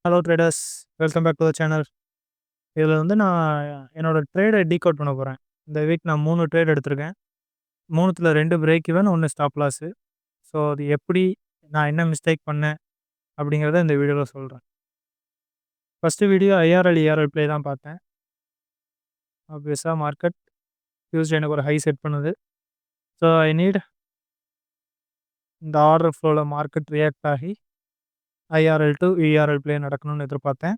Hello traders, welcome back to the channel. இதில் வந்து நான் என்னோடய ட்ரேடை டீகோட் பண்ண போகிறேன். இந்த வீக் நான் 3 ட்ரேட் எடுத்திருக்கேன். 3த்துல 2 break even, 1 stop loss. So அது எப்படி, நான் என்ன மிஸ்டேக் பண்ணேன் அப்படிங்கிறத இந்த வீடியோவில் சொல்கிறேன். First video IRL ERL play தான் பார்த்தேன். ஆப்வியஸாக மார்க்கெட் டியூஸ்டே எனக்கு ஒரு ஹை செட் பண்ணுது. ஸோ ஐ நீட் இந்த ஆர்டர் ஃப்ளோவில் மார்க்கெட் ரியாக்ட் ஆகி ஐஆர்எல் டு இஆர்எல் ப்ளே நடக்கணும்னு எதிர்பார்த்தேன்.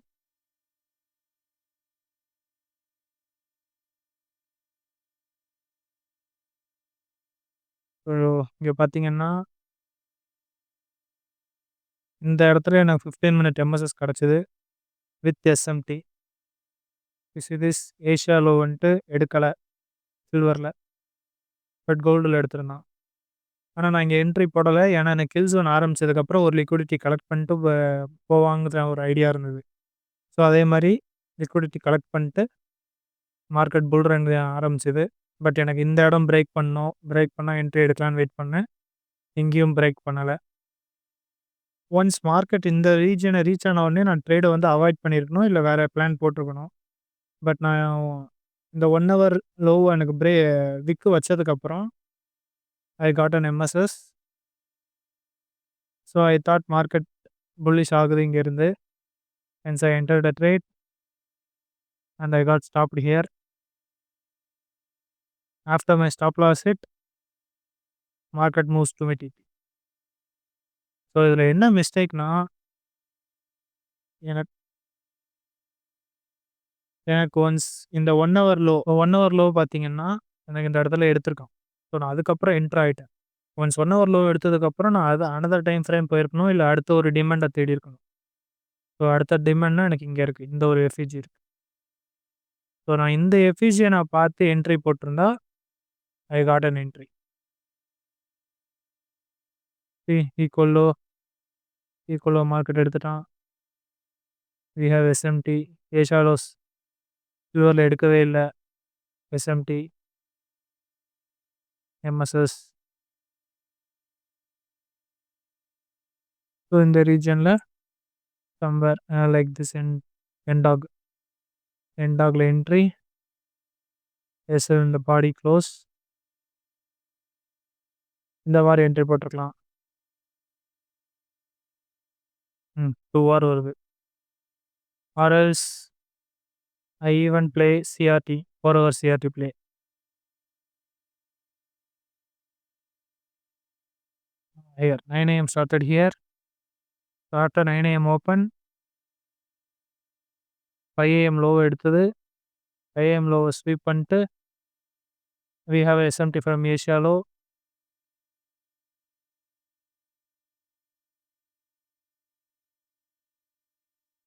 ஸோ இங்கே பார்த்தீங்கன்னா இந்த இடத்துல எனக்கு 15 மினிட் எம்எஸ்எஸ் கிடச்சிது with SMT. This Asia low வந்துட்டு எடுக்கலை சில்வரில், பட் கோல்டில் எடுத்திருந்தான். ஆனால் நான் இங்கே என்ட்ரி போடலை, ஏன்னா எனக்கு கில் ஜோன் ஆரம்பித்ததுக்கப்புறம் ஒரு லிக்விடிட்டி கலெக்ட் பண்ணிட்டு போவாங்கிற ஒரு ஐடியா இருந்தது. ஸோ அதே மாதிரி லிக்விடிட்டி கலெக்ட் பண்ணிட்டு மார்க்கெட் புல் ரன் ஆரம்பிச்சிது. பட் எனக்கு இந்த இடம் பிரேக் பண்ணால் என்ட்ரி எடுக்கலான்னு வெயிட் பண்ணேன். எங்கேயும் பிரேக் பண்ணலை. ஒன்ஸ் மார்க்கெட் இந்த ரீஜனை ரீச் ஆன உடனே நான் ட்ரேடை வந்து அவாய்ட் பண்ணியிருக்கணும், இல்லை வேறு பிளான் போட்டிருக்கணும். பட் நான் இந்த 1 ஹவர் லோவை எனக்கு விக்கு வச்சதுக்கப்புறம் ஐ got an MSS. So I thought market bullish ஆகுது இங்கேருந்து. hence I entered the trade and I got stopped here. After my stop loss hit, market moves to my TP. So இதில் என்ன மிஸ்டேக்னா, எனக்கு ஒன்ஸ் இந்த 1 hour low பார்த்தீங்கன்னா எனக்கு இந்த இடத்துல எடுத்திருக்கான். ஸோ நான் அதுக்கப்புறம் என்ட்ரு ஆகிட்டேன். ஒன்ஸ் 1 ஹவர் லோ எடுத்ததுக்கப்புறம் நான் அனதர் டைம் ஃப்ரேம் போயிருக்கணும், இல்லை அடுத்த ஒரு டிமாண்டை தேடி இருக்கணும். ஸோ அடுத்த டிமாண்ட்னா எனக்கு இங்கே இருக்குது, இந்த ஒரு எஃப்இஜி இருக்குது. ஸோ நான் இந்த எஃப்இஜியை நான் பார்த்து என்ட்ரி போட்டிருந்தா I got an entry. Equal low market எடுத்துட்டான். We have SMT. Asia lows சில்வரில் எடுக்கவே இல்லை. SMT, MSS. ஸோ இந்த ரீஜனில் சம்வேர் லைக் திஸ் எண்டாகில் என்ட்ரி. இந்த பாடி க்ளோஸ், இந்த மாதிரி என்ட்ரி போட்டிருக்கலாம். 2 ஹவர் வருது. ஆர்எல்ஸ் I even play CRT, 4 hour CRT play. Here 9 AM started here. So after 9 AM open, 5 AM low எடுத்தது. 5 AM low sweep பண்ணிட்டு we have a SMT from Asia low.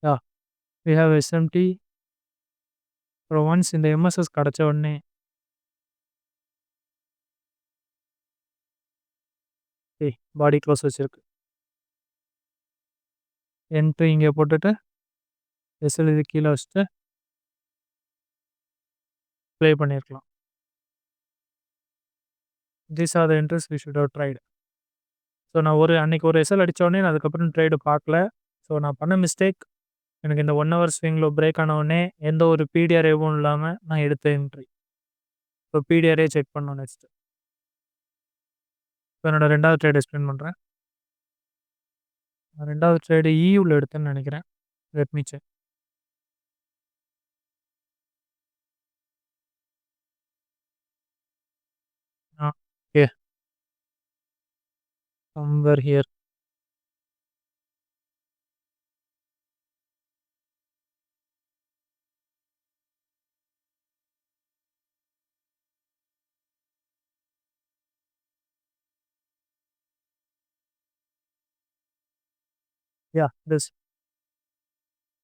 Yeah, we have SMT. அப்புறம் once இந்த MSS கிடச்ச உடனே பாடி close வச்சிருக்கு. Entry இங்கே போட்டுட்டு SL இது கீழே வச்சுட்டு ப்ளே பண்ணியிருக்கலாம். These are the entries we should have tried. So நான் அன்னைக்கு ஒரு எஸ்எல் அடித்தோடனே நான் அதுக்கப்புறம் ட்ரேடு பார்க்கல. ஸோ நான் பண்ண மிஸ்டேக், எனக்கு இந்த 1 ஹவர் ஸ்விங்கில் பிரேக் ஆன உடனே எந்த ஒரு பிடிஆர் எதுவும் இல்லாமல் நான் எடுத்த என்ட்ரி. ஸோ பிடிஆரே செக் பண்ணோம் நெக்ஸ்ட்டு. இப்போ என்னோடய 2வது ட்ரேட் எக்ஸ்பிளைன் பண்ணுறேன். நான் 2வது ட்ரேடு இயூவில் எடுத்தேன்னு நினைக்கிறேன். Let me check. Okay, somewhere here. Yeah, this.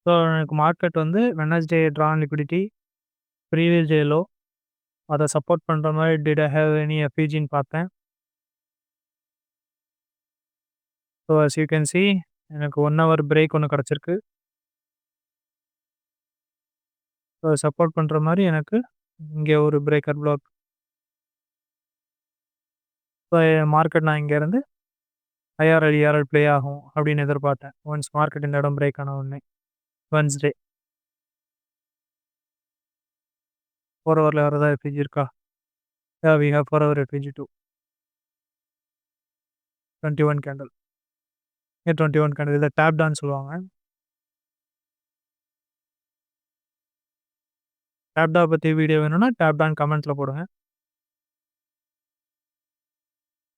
So எனக்கு மார்க்கெட் வந்து Wednesday drawn liquidity previous day low, அதை சப்போர்ட் பண்ணுற மாதிரி டிட் ஐ ஹேவ் எனி எஃப்இஜின்னு பார்த்தேன். So as you can see, எனக்கு 1 ஹவர் பிரேக் ஒன்று கிடச்சிருக்கு. ஸோ சப்போர்ட் பண்ணுற மாதிரி எனக்கு இங்கே ஒரு பிரேக்கர் பிளாக். ஸோ மார்க்கெட் நான் இங்கேருந்து ஐஆர்எல் ப்ளே ஆகும் அப்படின்னு எதிர்பார்த்தேன் ஒன்ஸ் மார்க்கெட் இந்த இடம் பிரேக் ஆன உடனே. Wednesday 4 hourல வரதா FPG இருக்கா? Yeah, we have 4 hour FPG too. 21 candle. 21 candle. இத டேப் டான்னு சொல்லுவாங்க. டேப் டா பத்தி வீடியோ வேணும்னா டேப் டான் கமெண்ட்ல போடுங்க.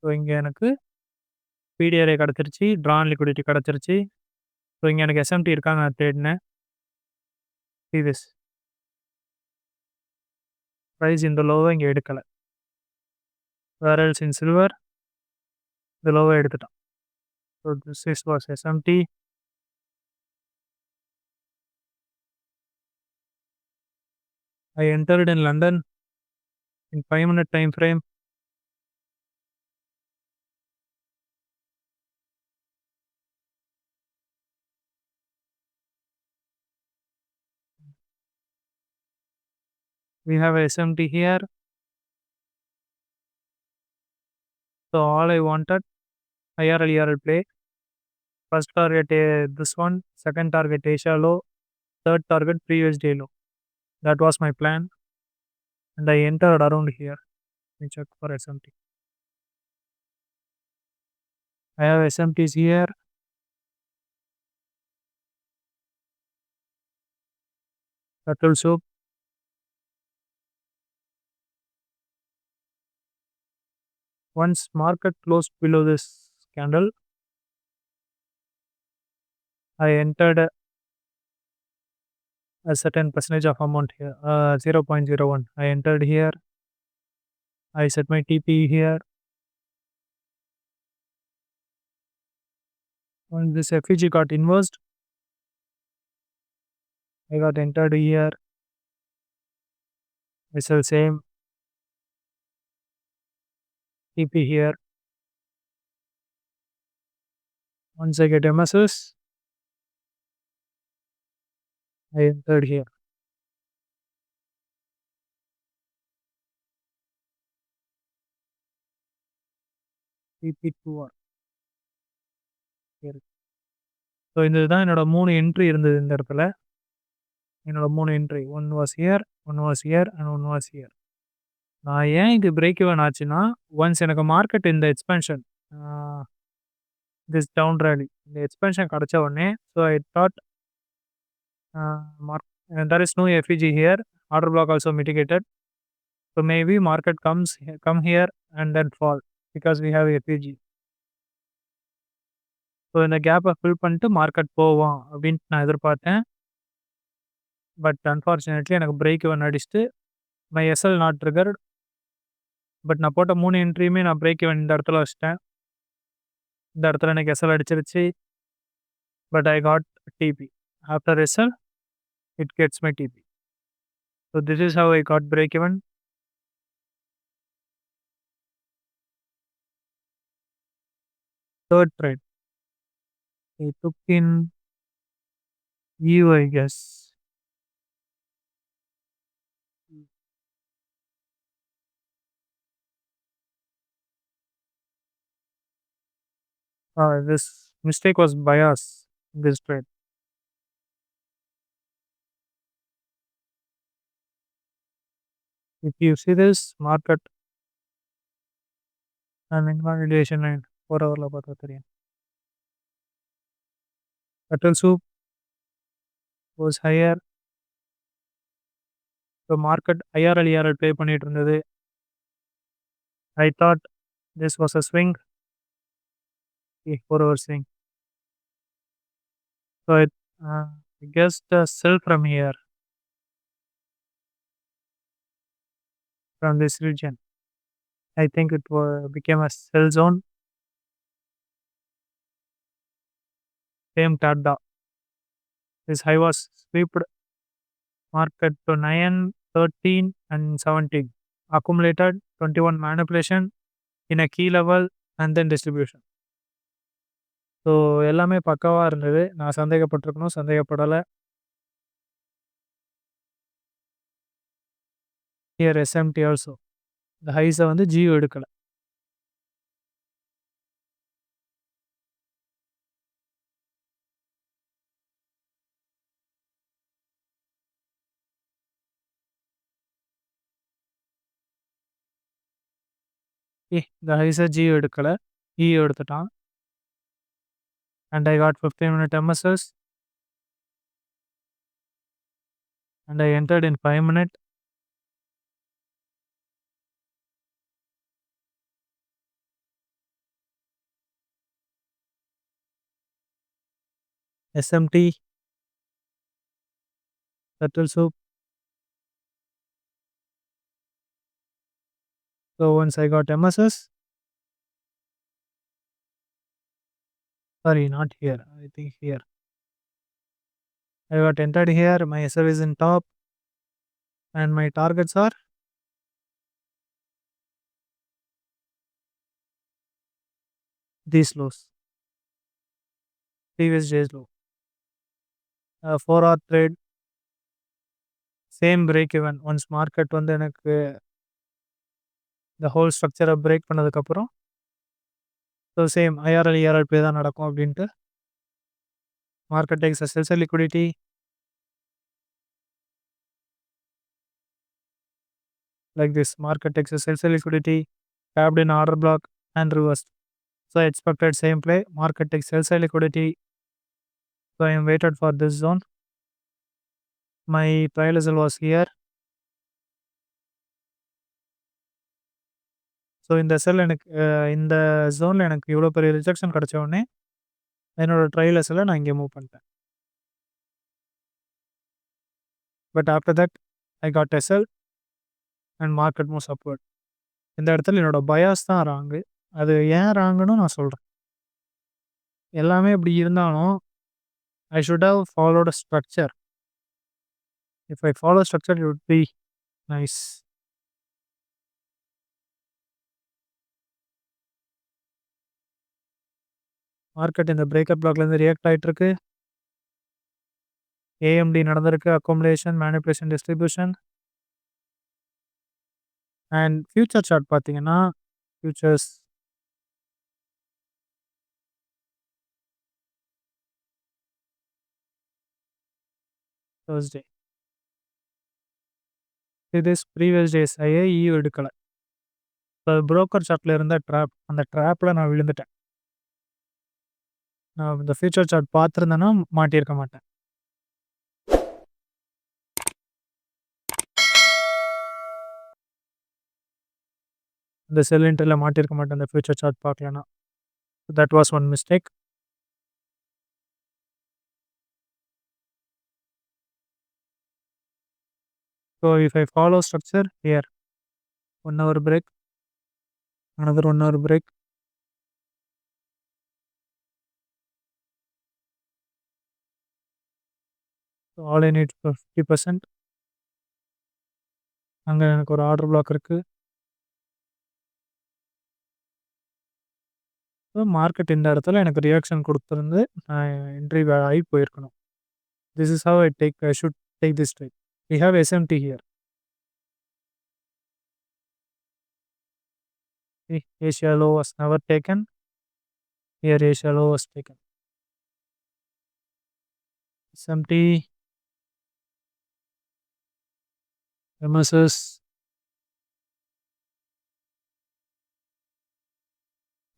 ஸோ இங்க எனக்கு PDRA கிடைச்சிருச்சு. ட்ரான் லிக்விடிட்டி கிடைச்சிருச்சு. ஸோ இங்க எனக்கு SMT இருக்கான்னு நான் தேடினேன். See this. பிரைஸ் இந்த லோவ இங்க எடுக்கல. வேர் எல்ஸ் இன் சில்வர் இந்த லோவ எடுத்துட்டான். So this is was SMT. I entered in London in 5-minute time frame. We have a SMT here. So all I wanted, IRL ERL play. First target this one, second target Asia low, third target previous day low. That was my plan. And I entered around here. Let me check for SMT. I have SMTs here. Turtle soup. Once market closed below this candle, I entered a certain percentage of amount here, 0.01. I entered here. I set my TP here. When this FEG got inversed, I got entered here. I sell same TP here. Once I get MSS, I entered here. TP2R. Here. So இதுதான் என்னோட 3 entry இருந்தது இந்த இடத்துல. என்னோட 3 entry. 1 was here, 1 was here and 1 was here. நான் ஏன் இது break even ஆச்சுன்னா, ஒன்ஸ் எனக்கு மார்க்கெட் இந்த எக்ஸ்பென்ஷன் திஸ் டவுன் ராலி இந்த எக்ஸ்பென்ஷன் கிடைச்ச உடனே, so I thought there is no FEG here. Order block also mitigated. So maybe market come here and then fall because we have FEG. So இந்த கேப்பை fill பண்ணிட்டு market போவோம் அப்படின்ட்டு நான் எதிர்பார்த்தேன். பட் அன்ஃபார்ச்சுனேட்லி எனக்கு பிரேக் ஈவன் அடிச்சுட்டு my SL not triggered. But நான் போட்ட 3 என்ட்ரியுமே நான் பிரேக் ஈவன் இந்த இடத்துல வச்சிட்டேன். இந்த இடத்துல எனக்கு எஸ்எல் அடிச்சிருச்சு. But I got TP. After SL it gets my TP. So this is how I got break even. Third trade. I took in EU, I guess. This mistake was bias in this trade. If you see this market and invalidation and 4 hourல பார்த்தா தெரியும். Turtle soup was higher. So market IRL ERL play பண்ணிட்டு இருந்தது. I thought this was a swing. 4 hour swing. So I guessed a sell from here, from this region. I think it became a sell zone. Same tada. This high was swept market to 9, 13 and 17. Accumulated 21 manipulation in a key level and then distribution. So எல்லாமே பக்காவாக இருந்தது. நான் சந்தேகப்பட்டிருக்கணும், சந்தேகப்படலை. Here SMT also. இந்த ஹைஸை வந்து ஜியோ எடுக்கலை. இந்த ஹைஸை ஜி எடுக்கல, இ எடுத்துட்டான். And I got 15-minute MSS. And I entered in 5-minute. SMT. Turtle soup. So once I got MSS. Sorry, not here. I think here. I got entered here. My SL is in top. And my targets are these lows. Previous day's low. 4-hour trade. Same break even. Once market வந்து எனக்கு the whole structure break பண்ணதுக்கப்புறம் so same IRL ERL pay தான் நடக்கும் அப்படின்ட்டு market takes a sell liquidity. Like this, market takes a sell liquidity, tapped in order block and reversed. So I expected same play, market takes sell liquidity. So I am waited for this zone. My trial SL was here. So இந்த செல் எனக்கு இந்த ஜோனில் எனக்கு இவ்வளோ பெரிய rejection கிடச்ச உடனே என்னோடய ட்ரையல் எஸ்எல்லை நான் இங்கே மூவ் பண்ணிட்டேன். But after that I got SL and market moves upward. இந்த இடத்துல என்னோடய பயாஸ் தான் ராங்கு. அது ஏன் ராங்குன்னு நான் சொல்கிறேன். எல்லாமே இப்படி இருந்தாலும் I should have followed a structure. If I follow structure it would be nice. Market இந்த பிரேக்கப் பிளாக்லேருந்து ரியாக்ட் ஆகிட்டு இருக்கு. ஏஎம்டி நடந்திருக்கு, accommodation, manipulation, distribution. And future chart பார்த்தீங்கன்னா ஃபியூச்சர்ஸ் Thursday. இது ப்ரீவியஸ் டேஸ் ஐஏ இயூ எடுக்கலை. இப்போ புரோக்கர் சார்ட்டில் இருந்த ட்ராப், அந்த ட்ராப்பில் நான் விழுந்துட்டேன். நான் இந்த ஃபியூச்சர் சார்ட் பார்த்துருந்தேன்னா மாட்டியிருக்க மாட்டேன். இந்த செல் என்ட்ரியில் மாட்டியிருக்க மாட்டேன் இந்த ஃபியூச்சர் சார்ட் பார்க்கலன்னா. That was one mistake. So if I follow structure here 1 hour break, another 1 hour break. So all I need 50%. அங்கே எனக்கு ஒரு ஆர்டர் பிளாக் இருக்குது. ஸோ மார்க்கெட் இந்த இடத்துல எனக்கு ரியாக்ஷன் கொடுத்துருந்து நான் என்ட்ரி ஆகி போயிருக்கணும். This is how I should take this trade. We have SMT here. Asia low was never taken. Here Asia low was taken. SMT, MSS,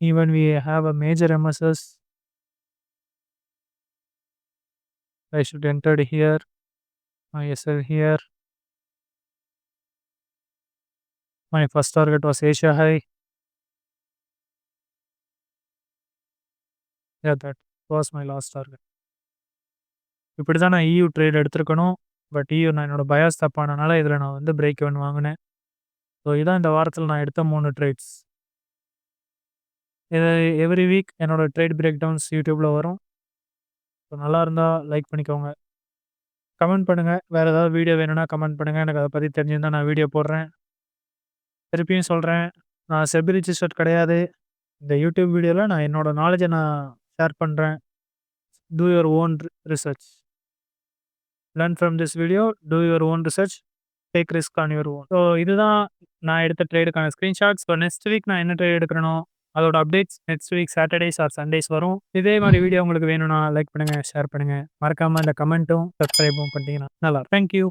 even we have a major MSS. I should enter here. My SL here. My first target was Asia high. Yeah, that was my last target. இப்படி தான் நான் EU trade எடுத்துருக்கணும். But EU நான் என்னோடய bias தப்பானனால இதில் நான் வந்து break even வாங்கினேன். So இதான் இந்த வாரத்தில் நான் எடுத்த 3 ட்ரேட்ஸ். இது எவ்ரி வீக் என்னோடய ட்ரேட் பிரேக் டவுன்ஸ் யூடியூப்பில் வரும். ஸோ நல்லா இருந்தால் லைக் பண்ணிக்கோங்க, கமெண்ட் பண்ணுங்கள். வேறு ஏதாவது வீடியோ வேணும்னா கமெண்ட் பண்ணுங்கள். எனக்கு அதை பற்றி தெரிஞ்சிருந்தால் நான் வீடியோ போடுறேன். திருப்பியும் சொல்கிறேன், நான் செபி ரிஜிஸ்டர்ட் கிடையாது. இந்த யூடியூப் வீடியோவில் நான் என்னோடய நாலேஜை நான் ஷேர் பண்ணுறேன். Do your own research. Learn from this video, do your own research, take risk on your own. So இதுதான் நான் எடுத்த ட்ரேடுக்கான ஸ்க்ரீன்ஷாட்ஸ். ஸோ நெக்ஸ்ட் வீக் நான் என்ன ட்ரேட் எடுக்கிறனோ அதோட updates next week Saturdays or Sundays வரும். இதே மாதிரி வீடியோ உங்களுக்கு வேணும்னா லைக் பண்ணுங்கள், ஷேர் பண்ணுங்கள். மறக்காமல் இந்த கமெண்ட்டும் சப்ஸ்கிரைபும் பண்ணிட்டீங்கன்னா நல்லா. தேங்க்யூ.